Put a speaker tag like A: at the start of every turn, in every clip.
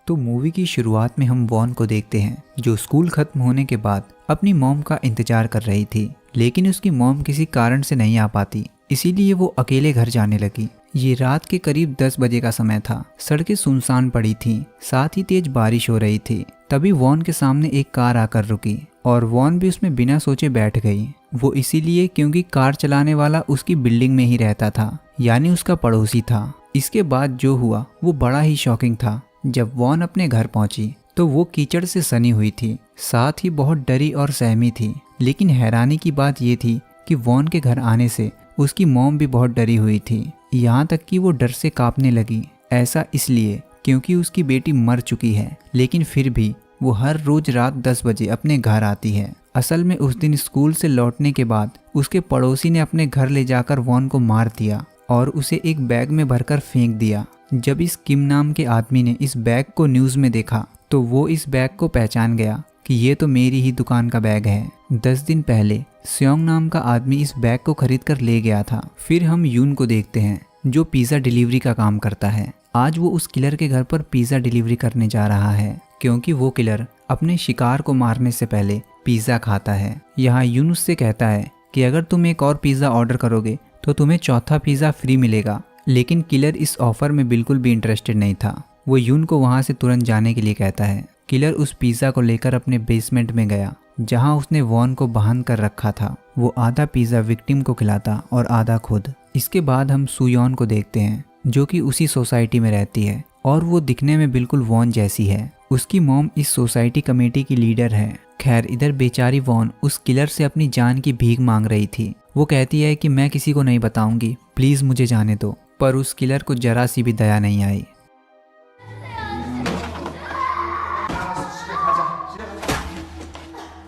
A: तो मूवी की शुरुआत में हम वॉन को देखते हैं जो स्कूल खत्म होने के बाद अपनी मॉम का इंतजार कर रही थी, लेकिन उसकी मॉम किसी कारण से नहीं आ पाती, इसीलिए वो अकेले घर जाने लगी। ये रात के करीब 10 बजे का समय था। सड़कें सुनसान पड़ी थी, साथ ही तेज बारिश हो रही थी। तभी वॉन के सामने एक कार आकर रुकी और वॉन भी उसमें बिना सोचे बैठ गई। वो इसीलिए क्योंकि कार चलाने वाला उसकी बिल्डिंग में ही रहता था, यानी उसका पड़ोसी था। इसके बाद जो हुआ वो बड़ा ही शॉकिंग था। जब वॉन अपने घर पहुंची तो वो कीचड़ से सनी हुई थी, साथ ही बहुत डरी और सहमी थी। लेकिन हैरानी की बात ये थी कि वॉन के घर आने से उसकी मॉम भी बहुत डरी हुई थी, यहाँ तक कि वो डर से कांपने लगी। ऐसा इसलिए क्योंकि उसकी बेटी मर चुकी है, लेकिन फिर भी वो हर रोज रात 10 बजे अपने घर आती है। असल में उस दिन स्कूल से लौटने के बाद उसके पड़ोसी ने अपने घर ले जाकर वॉन को मार दिया और उसे एक बैग में भरकर फेंक दिया। जब इस किम नाम के आदमी ने इस बैग को न्यूज़ में देखा तो वो इस बैग को पहचान गया कि ये तो मेरी ही दुकान का बैग है। 10 दिन पहले स्योंग नाम का आदमी इस बैग को खरीद कर ले गया था। फिर हम यून को देखते हैं जो पिज़्ज़ा डिलीवरी का काम करता है। आज वो उस किलर के घर पर पिज़्ज़ा डिलीवरी करने जा रहा है, क्योंकि वो किलर अपने शिकार को मारने से पहले पिज़्ज़ा खाता है। यहाँ यून उससे कहता है कि अगर तुम एक और पिज़्ज़ा ऑर्डर करोगे तो तुम्हें चौथा पिज़्ज़ा फ्री मिलेगा। लेकिन किलर इस ऑफर में बिल्कुल भी इंटरेस्टेड नहीं था। वो यून को वहाँ से तुरंत जाने के लिए कहता है। किलर उस पिज़्ज़ा को लेकर अपने बेसमेंट में गया जहाँ उसने वॉन को बांध कर रखा था। वो आधा पिज़्ज़ा विक्टिम को खिलाता और आधा खुद। इसके बाद हम सुयॉन को देखते हैं जो कि उसी सोसाइटी में रहती है और वो दिखने में बिल्कुल वॉन जैसी है। उसकी मॉम इस सोसाइटी कमेटी की लीडर है। खैर, इधर बेचारी वॉन उस किलर से अपनी जान की भीख मांग रही थी। वो कहती है कि मैं किसी को नहीं बताऊंगी, प्लीज मुझे जाने दो। पर उस किलर को जरा सी भी दया नहीं आई।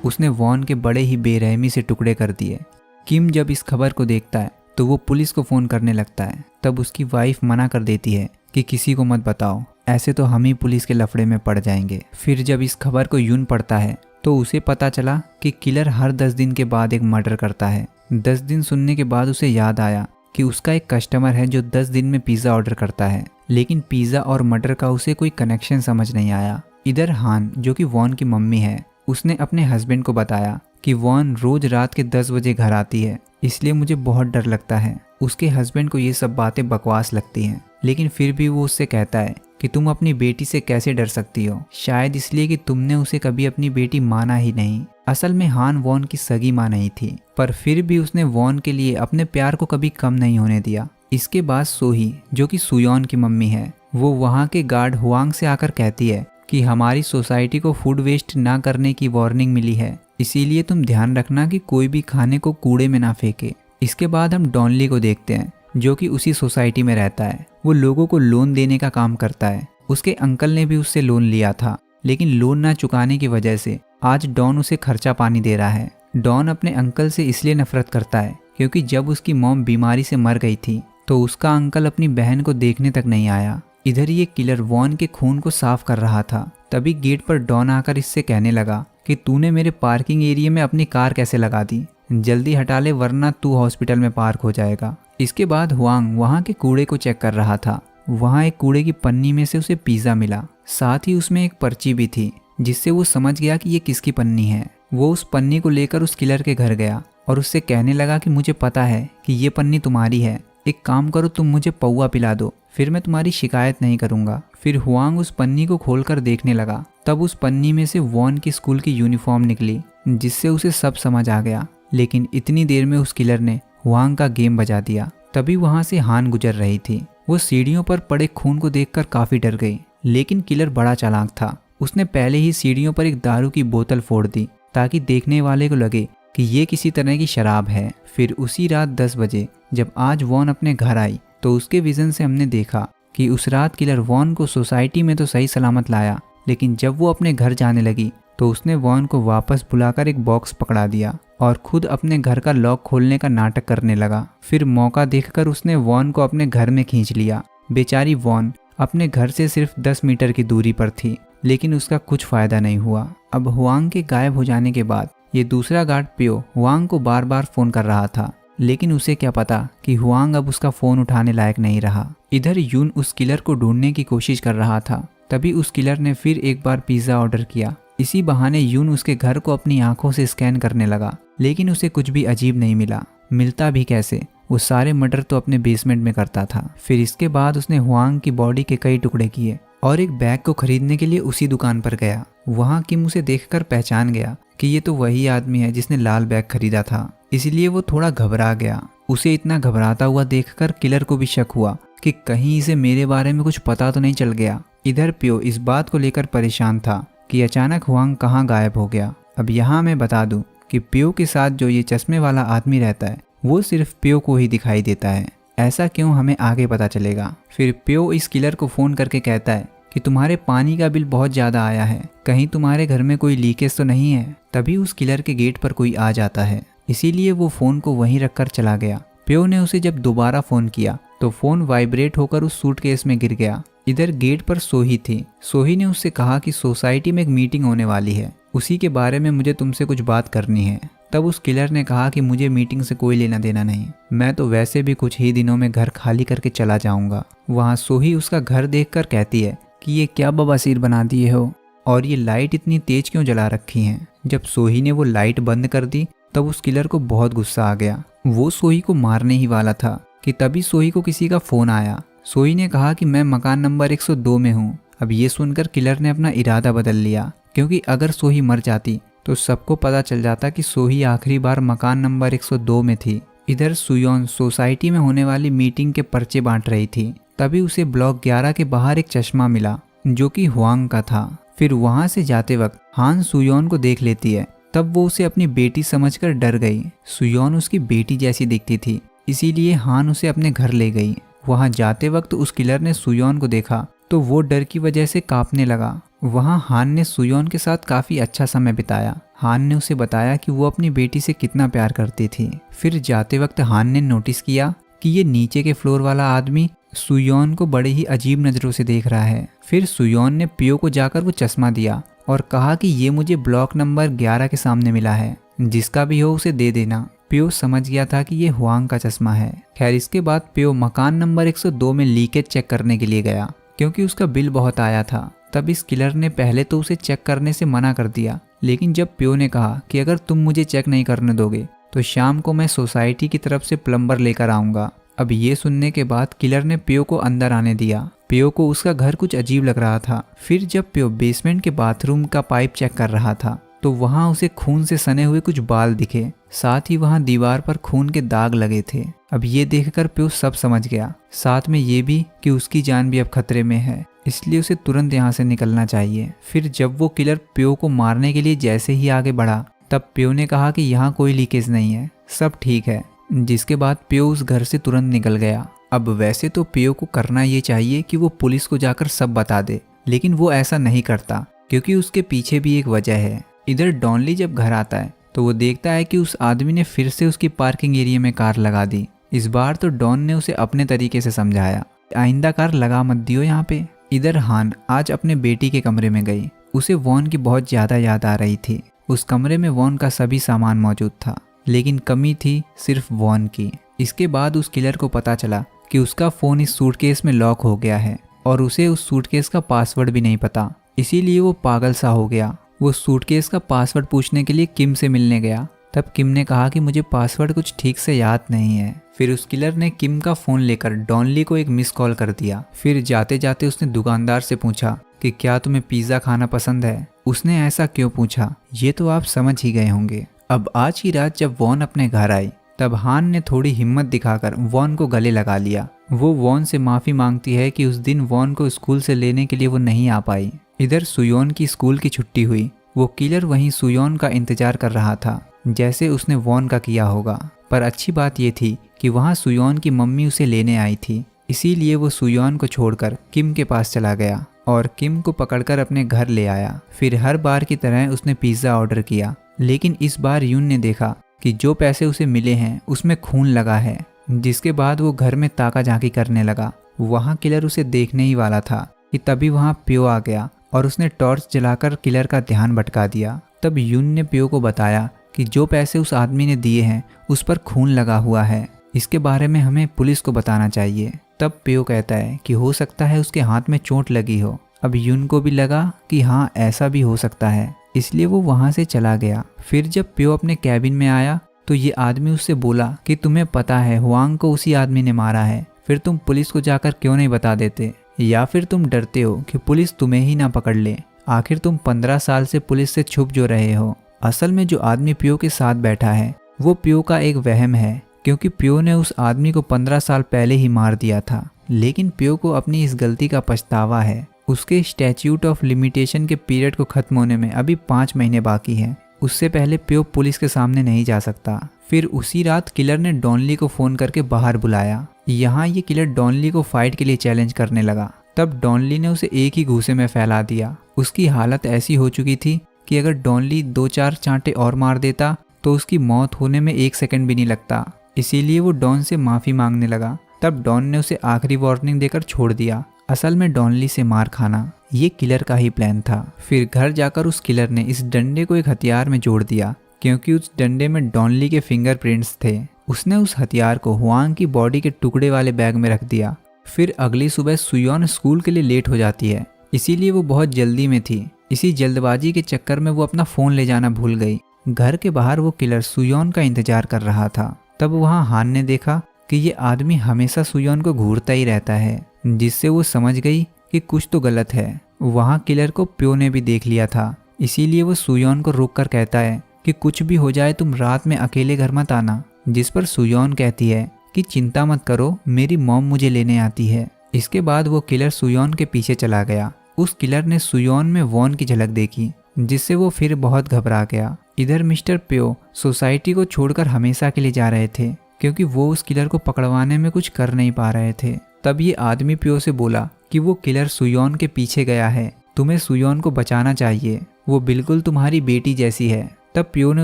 A: उसने वॉन के बड़े ही बेरहमी से टुकड़े कर दिए। किम जब इस खबर को देखता है तो वो पुलिस को फ़ोन करने लगता है। तब उसकी वाइफ मना कर देती है कि किसी को मत बताओ, ऐसे तो हम ही पुलिस के लफड़े में पड़ जाएंगे। फिर जब इस खबर को यून पढ़ता है तो उसे पता चला कि किलर हर 10 दिन के बाद एक मर्डर करता है। 10 दिन सुनने के बाद उसे याद आया कि उसका एक कस्टमर है जो 10 दिन में पिज़्ज़ा ऑर्डर करता है, लेकिन पिज़्ज़ा और मर्डर का उसे कोई कनेक्शन समझ नहीं आया। इधर हान जो कि वॉन की मम्मी है, उसने अपने हस्बैंड को बताया कि वॉन रोज रात के 10 बजे घर आती है, इसलिए मुझे बहुत डर लगता है। उसके हस्बैंड को ये सब बातें बकवास लगती हैं, लेकिन फिर भी वो उससे कहता है कि तुम अपनी बेटी से कैसे डर सकती हो, शायद इसलिए कि तुमने उसे कभी अपनी बेटी माना ही नहीं। असल में हान वॉन की सगी माँ नहीं थी, पर फिर भी उसने वॉन के लिए अपने प्यार को कभी कम नहीं होने दिया। इसके बाद सोही जो कि सुयॉन की मम्मी है, वो वहाँ के गार्ड हुआंग से आकर कहती है कि हमारी सोसाइटी को फूड वेस्ट ना करने की वार्निंग मिली है, इसीलिए तुम ध्यान रखना कि कोई भी खाने को कूड़े में ना फेंके। इसके बाद हम डॉनली को देखते हैं जो कि उसी सोसाइटी में रहता है। वो लोगों को लोन देने का काम करता है। उसके अंकल ने भी उससे लोन लिया था, लेकिन लोन ना चुकाने की वजह से आज डॉन उसे खर्चा पानी दे रहा है। डॉन अपने अंकल से इसलिए नफरत करता है क्योंकि जब उसकी मॉम बीमारी से मर गई थी तो उसका अंकल अपनी बहन को देखने तक नहीं आया। इधर ये किलर वॉन के खून को साफ कर रहा था। तभी गेट पर डॉन आकर इससे कहने लगा कि तूने मेरे पार्किंग एरिया में अपनी कार कैसे लगा दी, जल्दी हटा ले वरना तू हॉस्पिटल में पार्क हो जाएगा। इसके बाद हुआंग वहाँ के कूड़े को चेक कर रहा था। वहाँ एक कूड़े की पन्नी में से उसे पिज़्ज़ा मिला, साथ ही उसमें एक पर्ची भी थी जिससे वो समझ गया कि ये किसकी पन्नी है। वो उस पन्नी को लेकर उस किलर के घर गया और उससे कहने लगा कि मुझे पता है कि ये पन्नी तुम्हारी है, एक काम करो तुम मुझे पौवा पिला दो, फिर मैं तुम्हारी शिकायत नहीं करूंगा। फिर हुआंग उस पन्नी को खोलकर देखने लगा। तब उस पन्नी में से वॉन की स्कूल की यूनिफॉर्म निकली, जिससे उसे सब समझ आ गया। लेकिन इतनी देर में उस किलर ने हुआंग का गेम बजा दिया। तभी वहां से हान गुजर रही थी। वो सीढ़ियों पर पड़े खून को देखकर काफी डर गई, लेकिन किलर बड़ा चालाक था। उसने पहले ही सीढ़ियों पर एक दारू की बोतल फोड़ दी ताकि देखने वाले को लगे कि ये किसी तरह की शराब है। फिर उसी रात 10 बजे जब आज वॉन अपने घर आई तो उसके विजन से हमने देखा कि उस रात किलर वॉन को सोसाइटी में तो सही सलामत लाया, लेकिन जब वो अपने घर जाने लगी तो उसने वॉन को वापस बुलाकर एक बॉक्स पकड़ा दिया और खुद अपने घर का लॉक खोलने का नाटक करने लगा। फिर मौका देखकर उसने वॉन को अपने घर में खींच लिया। बेचारी वॉन अपने घर से सिर्फ 10 मीटर की दूरी पर थी, लेकिन उसका कुछ फायदा नहीं हुआ। अब हुआंग के गायब हो जाने के बाद ये दूसरा गार्ड पियो हुआंग को बार बार फोन कर रहा था, लेकिन उसे क्या पता कि हुआंग अब उसका फोन उठाने लायक नहीं रहा। इधर यून उस किलर को ढूंढने की कोशिश कर रहा था तभी उस किलर ने फिर एक बार पिज्ज़ा ऑर्डर किया। इसी बहाने यून उसके घर को अपनी आंखों से स्कैन करने लगा, लेकिन उसे कुछ भी अजीब नहीं मिला। मिलता भी कैसे, वो सारे मर्डर तो अपने बेसमेंट में करता था। फिर इसके बाद उसने हुआंग की बॉडी के कई टुकड़े किए और एक बैग को खरीदने के लिए उसी दुकान पर गया। वहाँ किम उसे देखकर पहचान गया कि ये तो वही आदमी है जिसने लाल बैग खरीदा था, इसलिए वो थोड़ा घबरा गया। उसे इतना घबराता हुआ देखकर किलर को भी शक हुआ कि कहीं इसे मेरे बारे में कुछ पता तो नहीं चल गया। इधर प्यो इस बात को लेकर परेशान था कि अचानक हुआंग कहाँ गायब हो गया। अब यहाँ मैं बता दूं कि प्यो के साथ जो ये चश्मे वाला आदमी रहता है वो सिर्फ प्यो को ही दिखाई देता है। ऐसा क्यों, हमें आगे पता चलेगा। फिर प्यो इस किलर को फ़ोन करके कहता है कि तुम्हारे पानी का बिल बहुत ज़्यादा आया है, कहीं तुम्हारे घर में कोई लीकेज तो नहीं है। तभी उस किलर के गेट पर कोई आ जाता है, इसीलिए वो फ़ोन को वहीं रखकर चला गया। प्यो ने उसे जब दोबारा फ़ोन किया तो फ़ोन वाइब्रेट होकर उस सूटकेस में गिर गया। इधर गेट पर सोही थी। सोही ने उससे कहा कि सोसाइटी में एक मीटिंग होने वाली है, उसी के बारे में मुझे तुमसे कुछ बात करनी है। तब उस किलर ने कहा कि मुझे मीटिंग से कोई लेना देना नहीं, मैं तो वैसे भी कुछ ही दिनों में घर खाली करके चला जाऊंगा। वहाँ सोही उसका घर देखकर कहती है कि ये क्या बवासीर बना दिए हो और ये लाइट इतनी तेज क्यों जला रखी हैं। जब सोही ने वो लाइट बंद कर दी तब उस किलर को बहुत गुस्सा आ गया। वो सोही को मारने ही वाला था कि तभी सोही को किसी का फ़ोन आया। सोही ने कहा कि मैं मकान नंबर 102 में हूँ। अब ये सुनकर किलर ने अपना इरादा बदल लिया, क्योंकि अगर सोही मर जाती तो सबको पता चल जाता कि सोही आखिरी बार मकान नंबर 102 में थी। इधर सुयोन सोसाइटी में होने वाली मीटिंग के पर्चे बांट रही थी। तभी उसे ब्लॉक 11 के बाहर एक चश्मा मिला जो कि हुआंग का था। फिर वहां से जाते वक्त हान सुयोन को देख लेती है। तब वो उसे अपनी बेटी समझकर डर गई। सुयोन उसकी बेटी जैसी दिखती थी, इसीलिए हान उसे अपने घर ले गई। वहां जाते वक्त उस किलर ने सुयोन को देखा तो वो डर की वजह से कांपने लगा। वहां हान ने सुयोन के साथ काफी अच्छा समय बिताया। हान ने उसे बताया कि वो अपनी बेटी से कितना प्यार करती थी। फिर जाते वक्त हान ने नोटिस किया कि ये नीचे के फ्लोर वाला आदमी सुयोन को बड़े ही अजीब नज़रों से देख रहा है। फिर सुयोन ने पियो को जाकर वो चश्मा दिया और कहा कि ये मुझे ब्लॉक नंबर 11 के सामने मिला है, जिसका भी हो उसे दे देना। पियो समझ गया था कि ये हुआंग का चश्मा है। खैर इसके बाद पियो मकान नंबर 102 में लीकेज चेक करने के लिए गया, क्योंकि उसका बिल बहुत आया था। तब इस किलर ने पहले तो उसे चेक करने से मना कर दिया, लेकिन जब पियो ने कहा कि अगर तुम मुझे चेक नहीं करने दोगे तो शाम को मैं सोसाइटी की तरफ से प्लम्बर लेकर आऊँगा। अब ये सुनने के बाद किलर ने पियो को अंदर आने दिया। पियो को उसका घर कुछ अजीब लग रहा था। फिर जब पियो बेसमेंट के बाथरूम का पाइप चेक कर रहा था तो वहाँ उसे खून से सने हुए कुछ बाल दिखे, साथ ही वहाँ दीवार पर खून के दाग लगे थे। अब ये देखकर पियो सब समझ गया, साथ में ये भी कि उसकी जान भी अब खतरे में है, इसलिए उसे तुरंत यहाँ से निकलना चाहिए। फिर जब वो किलर पियो को मारने के लिए जैसे ही आगे बढ़ा तब पियो ने कहा कि यहाँ कोई लीकेज नहीं है, सब ठीक है। जिसके बाद पियो उस घर से तुरंत निकल गया। अब वैसे तो पियो को करना ये चाहिए कि वो पुलिस को जाकर सब बता दे, लेकिन वो ऐसा नहीं करता क्योंकि उसके पीछे भी एक वजह है। इधर डॉनली जब घर आता है तो वो देखता है कि उस आदमी ने फिर से उसकी पार्किंग एरिया में कार लगा दी। इस बार तो डॉन ने उसे अपने तरीके से समझाया, आइंदा कार लगा मत दियो यहाँ पे। इधर हान आज अपने बेटी के कमरे में गई। उसे वॉन की बहुत ज़्यादा याद आ रही थी। उस कमरे में वॉन का सभी सामान मौजूद था, लेकिन कमी थी सिर्फ वॉन की। इसके बाद उस किलर को पता चला कि उसका फ़ोन इस सूटकेस में लॉक हो गया है और उसे उस सूटकेस का पासवर्ड भी नहीं पता, इसीलिए वो पागल सा हो गया। वो सूटकेस का पासवर्ड पूछने के लिए किम से मिलने गया। तब किम ने कहा कि मुझे पासवर्ड कुछ ठीक से याद नहीं है। फिर उस किलर ने किम का फ़ोन लेकर डॉनली को एक मिस कॉल कर दिया। फिर जाते जाते उसने दुकानदार से पूछा कि क्या तुम्हें पिज़्ज़ा खाना पसंद है। उसने ऐसा क्यों पूछा ये तो आप समझ ही गए होंगे। अब आज की रात जब वॉन अपने घर आई तब हान ने थोड़ी हिम्मत दिखाकर वॉन को गले लगा लिया। वो वॉन से माफ़ी मांगती है कि उस दिन वॉन को स्कूल से लेने के लिए वो नहीं आ पाई। इधर सुयोन की स्कूल की छुट्टी हुई। वो किलर वहीं सुयोन का इंतजार कर रहा था, जैसे उसने वॉन का किया होगा। पर अच्छी बात ये थी कि वहाँ सुयोन की मम्मी उसे लेने आई थी, इसीलिए वो सुयोन को छोड़कर किम के पास चला गया और किम को पकड़कर अपने घर ले आया। फिर हर बार की तरह उसने पिज़्ज़ा ऑर्डर किया, लेकिन इस बार यून ने देखा कि जो पैसे उसे मिले हैं उसमें खून लगा है। जिसके बाद वो घर में ताका झांकी करने लगा। वहाँ किलर उसे देखने ही वाला था कि तभी वहाँ पियो आ गया और उसने टॉर्च जलाकर किलर का ध्यान भटका दिया। तब यून ने पियो को बताया कि जो पैसे उस आदमी ने दिए हैं उस पर खून लगा हुआ है, इसके बारे में हमें पुलिस को बताना चाहिए। तब पियो कहता है कि हो सकता है उसके हाथ में चोट लगी हो। अब यून को भी लगा कि हाँ ऐसा भी हो सकता है, इसलिए वो वहाँ से चला गया। फिर जब प्यो अपने कैबिन में आया तो ये आदमी उससे बोला कि तुम्हें पता है हुआंग को उसी आदमी ने मारा है, फिर तुम पुलिस को जाकर क्यों नहीं बता देते, या फिर तुम डरते हो कि पुलिस तुम्हें ही ना पकड़ ले। आखिर तुम 15 साल से पुलिस से छुप जो रहे हो। असल में जो आदमी प्यो के साथ बैठा है वो प्यो का एक वहम है, क्योंकि प्यो ने उस आदमी को 15 साल पहले ही मार दिया था। लेकिन प्यो को अपनी इस गलती का पछतावा है। उसके स्टैच्यूट ऑफ लिमिटेशन के पीरियड को खत्म होने में अभी 5 महीने बाकी हैं। उससे पहले प्यो पुलिस के सामने नहीं जा सकता। फिर उसी रात किलर ने डॉनली को फोन करके बाहर बुलाया। यहाँ ये किलर डॉनली को फाइट के लिए चैलेंज करने लगा। तब डॉनली ने उसे एक ही घूंसे में फैला दिया। उसकी हालत ऐसी हो चुकी थी कि अगर डॉनली 2-4 चांटे और मार देता तो उसकी मौत होने में 1 सेकंड भी नहीं लगता। इसीलिए वो डॉन से माफ़ी मांगने लगा। तब डॉन ने उसे आखिरी वार्निंग देकर छोड़ दिया। असल में डॉनली से मार खाना ये किलर का ही प्लान था। फिर घर जाकर उस किलर ने इस डंडे को एक हथियार में जोड़ दिया, क्योंकि उस डंडे में डॉनली के फिंगरप्रिंट्स थे। उसने उस हथियार को हुआंग की बॉडी के टुकड़े वाले बैग में रख दिया। फिर अगली सुबह सुयोन स्कूल के लिए लेट हो जाती है, इसीलिए वो बहुत जल्दी में थी। इसी जल्दबाजी के चक्कर में वो अपना फ़ोन ले जाना भूल गई। घर के बाहर वो किलर सुयोन का इंतजार कर रहा था। तब वहाँ हान ने देखा कि ये आदमी हमेशा सुयोन को घूरता ही रहता है, जिससे वो समझ गई कि कुछ तो गलत है। वहाँ किलर को प्यो ने भी देख लिया था, इसीलिए वो सुयोन को रोक कर कहता है कि कुछ भी हो जाए तुम रात में अकेले घर मत आना। जिस पर सुयोन कहती है कि चिंता मत करो, मेरी मॉम मुझे लेने आती है। इसके बाद वो किलर सुयोन के पीछे चला गया। उस किलर ने सुयोन में वॉन की झलक देखी, जिससे वो फिर बहुत घबरा गया। इधर मिस्टर प्यो सोसाइटी को छोड़कर हमेशा के लिए जा रहे थे, क्योंकि वो उस किलर को पकड़वाने में कुछ कर नहीं पा रहे थे। तब ये आदमी प्यो से बोला कि वो किलर सुयोन के पीछे गया है, तुम्हें सुयोन को बचाना चाहिए, वो बिल्कुल तुम्हारी बेटी जैसी है। तब प्यो ने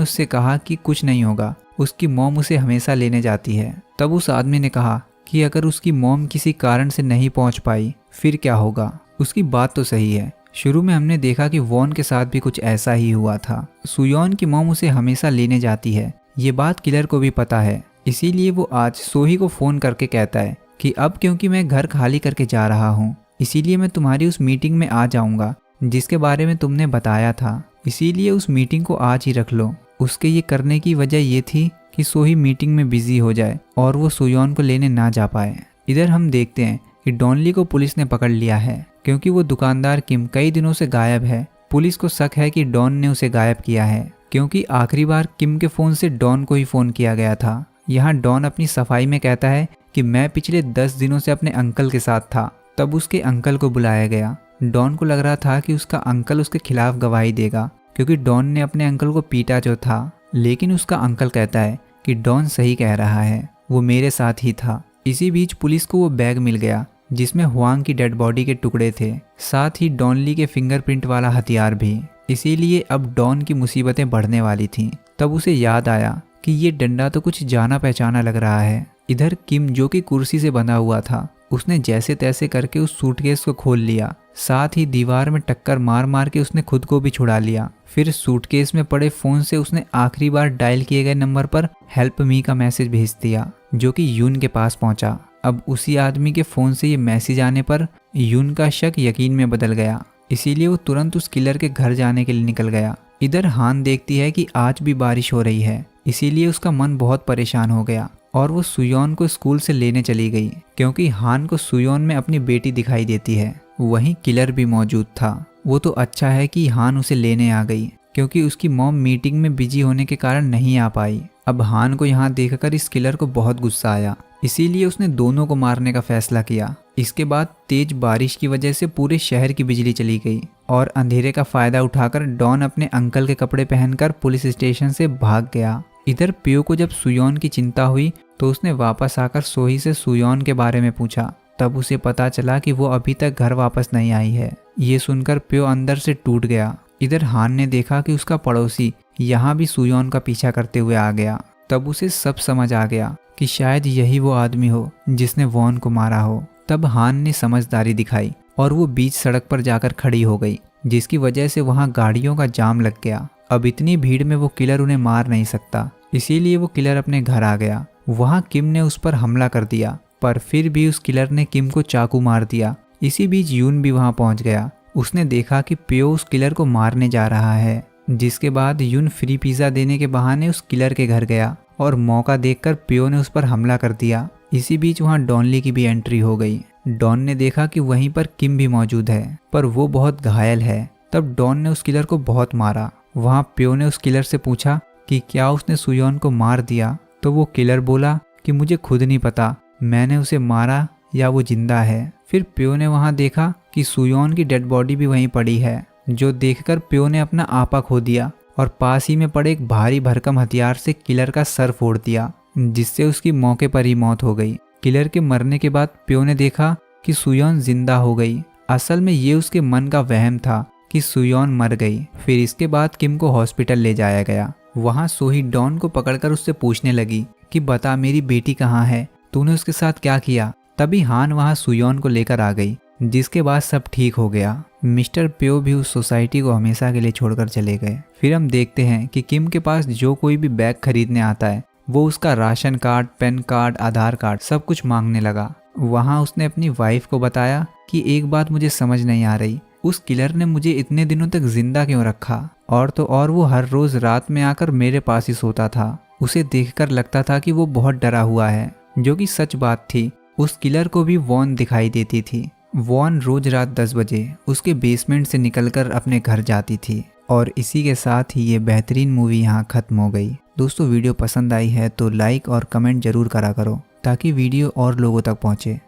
A: उससे कहा कि कुछ नहीं होगा, उसकी मॉम उसे हमेशा लेने जाती है। तब उस आदमी ने कहा कि अगर उसकी मॉम किसी कारण से नहीं पहुंच पाई फिर क्या होगा। उसकी बात तो सही है। शुरू में हमने देखा कि वॉन के साथ भी कुछ ऐसा ही हुआ था। सुयोन की मॉम उसे हमेशा लेने जाती है, ये बात किलर को भी पता है। इसीलिए वो आज सोही को फ़ोन करके कहता है कि अब क्योंकि मैं घर खाली करके जा रहा हूँ, इसीलिए मैं तुम्हारी उस मीटिंग में आ जाऊँगा जिसके बारे में तुमने बताया था। इसीलिए उस मीटिंग को आज ही रख लो। उसके ये करने की वजह ये थी कि सोही मीटिंग में बिजी हो जाए और वो सुयोन को लेने ना जा पाए। इधर हम देखते हैं कि डॉनली को पुलिस ने पकड़ लिया है, क्योंकि वो दुकानदार किम कई दिनों से गायब है। पुलिस को शक है कि डॉन ने उसे गायब किया है, क्योंकि आखिरी बार किम के फ़ोन से डॉन को ही फ़ोन किया गया था। यहाँ डॉन अपनी सफाई में कहता है कि मैं पिछले 10 दिनों से अपने अंकल के साथ था। तब उसके अंकल को बुलाया गया। डॉन को लग रहा था कि उसका अंकल उसके खिलाफ गवाही देगा, क्योंकि डॉन ने अपने अंकल को पीटा जो था। लेकिन उसका अंकल कहता है कि डॉन सही कह रहा है, वो मेरे साथ ही था। इसी बीच पुलिस को वो बैग मिल गया जिसमें हुआंग की डेड बॉडी के टुकड़े थे, साथ ही डॉनली के फिंगरप्रिंट वाला हथियार भी। इसीलिए अब डॉन की मुसीबतें बढ़ने वाली थीं। तब उसे याद आया कि ये डंडा तो कुछ जाना पहचाना लग रहा है। इधर किम जो कि कुर्सी से बंधा हुआ था, उसने जैसे तैसे करके उस सूटकेस को खोल लिया। साथ ही दीवार में टक्कर मार मार के उसने खुद को भी छुड़ा लिया। फिर सूटकेस में पड़े फ़ोन से उसने आखिरी बार डायल किए गए नंबर पर हेल्प मी का मैसेज भेज दिया, जो कि यून के पास पहुंचा। अब उसी आदमी के फ़ोन से ये मैसेज आने पर यून का शक यकीन में बदल गया। इसीलिए वो तुरंत उस किलर के घर जाने के लिए निकल गया। इधर हान देखती है कि आज भी बारिश हो रही है, इसीलिए उसका मन बहुत परेशान हो गया और वो सुयोन को स्कूल से लेने चली गई, क्योंकि हान को सुयोन में अपनी बेटी दिखाई देती है। वहीं किलर भी मौजूद था। वो तो अच्छा है कि हान उसे लेने आ गई, क्योंकि उसकी मॉम मीटिंग में बिजी होने के कारण नहीं आ पाई। अब हान को यहाँ देखकर इस किलर को बहुत गुस्सा आया, इसीलिए उसने दोनों को मारने का फैसला किया। इसके बाद तेज बारिश की वजह से पूरे शहर की बिजली चली गई और अंधेरे का फायदा उठाकर डॉन अपने अंकल के कपड़े पहनकर पुलिस स्टेशन से भाग गया। इधर प्यो को जब सुयोन की चिंता हुई तो उसने वापस आकर सोही से सुयोन के बारे में पूछा। तब उसे पता चला कि वो अभी तक घर वापस नहीं आई है। ये सुनकर प्यो अंदर से टूट गया। इधर हान ने देखा कि उसका पड़ोसी यहाँ भी सुयोन का पीछा करते हुए आ गया। तब उसे सब समझ आ गया कि शायद यही वो आदमी हो जिसने वॉन को मारा हो। तब हान ने समझदारी दिखाई और वो बीच सड़क पर जाकर खड़ी हो गई, जिसकी वजह से वहाँ गाड़ियों का जाम लग गया। अब इतनी भीड़ में वो किलर उन्हें मार नहीं सकता, इसीलिए वो किलर अपने घर आ गया। वहाँ किम ने उस पर हमला कर दिया, पर फिर भी उस किलर ने किम को चाकू मार दिया। इसी बीच यून भी वहाँ पहुँच गया। उसने देखा कि पियो उस किलर को मारने जा रहा है, जिसके बाद युन फ्री पिज़्ज़ा देने के बहाने उस किलर के घर गया और मौका देखकर पियो ने उस पर हमला कर दिया। इसी बीच वहाँ डॉनली की भी एंट्री हो गई। डॉन ने देखा कि वहीं पर किम भी मौजूद है, पर वो बहुत घायल है। तब डॉन ने उस किलर को बहुत मारा। वहाँ पियो ने उस किलर से पूछा कि क्या उसने सुयोन को मार दिया, तो वो किलर बोला कि मुझे खुद नहीं पता मैंने उसे मारा या वो जिंदा है। फिर पियो ने वहाँ देखा कि सुयोन की डेड बॉडी भी वहीं पड़ी है, जो देखकर पियो ने अपना आपा खो दिया और पास ही में पड़े एक भारी भरकम हथियार से किलर का सर फोड़ दिया, जिससे उसकी मौके पर ही मौत हो गई। किलर के मरने के बाद पियो ने देखा कि सुयोन जिंदा हो गई। असल में ये उसके मन का वहम था कि सुयोन मर गई। फिर इसके बाद किम को हॉस्पिटल ले जाया गया। वहाँ सोही डॉन को पकड़कर उससे पूछने लगी कि बता मेरी बेटी कहाँ है, तूने उसके साथ क्या किया। तभी हान वहाँ सुयोन को लेकर आ गई, जिसके बाद सब ठीक हो गया। मिस्टर पियो भी उस सोसाइटी को हमेशा के लिए छोड़कर चले गए। फिर हम देखते हैं कि किम के पास जो कोई भी बैग खरीदने आता है वो उसका राशन कार्ड, पैन कार्ड, आधार कार्ड सब कुछ मांगने लगा। वहाँ उसने अपनी वाइफ को बताया कि एक बात मुझे समझ नहीं आ रही, उस किलर ने मुझे इतने दिनों तक जिंदा क्यों रखा। और तो और वो हर रोज रात में आकर मेरे पास ही सोता था। उसे देखकर लगता था कि वो बहुत डरा हुआ है, जो कि सच बात थी। उस किलर को भी वॉन दिखाई देती थी। वॉन रोज रात 10 बजे उसके बेसमेंट से निकलकर अपने घर जाती थी। और इसी के साथ ही ये बेहतरीन मूवी यहाँ खत्म हो गई। दोस्तों वीडियो पसंद आई है तो लाइक और कमेंट जरूर करा करो ताकि वीडियो और लोगों तक पहुँचे।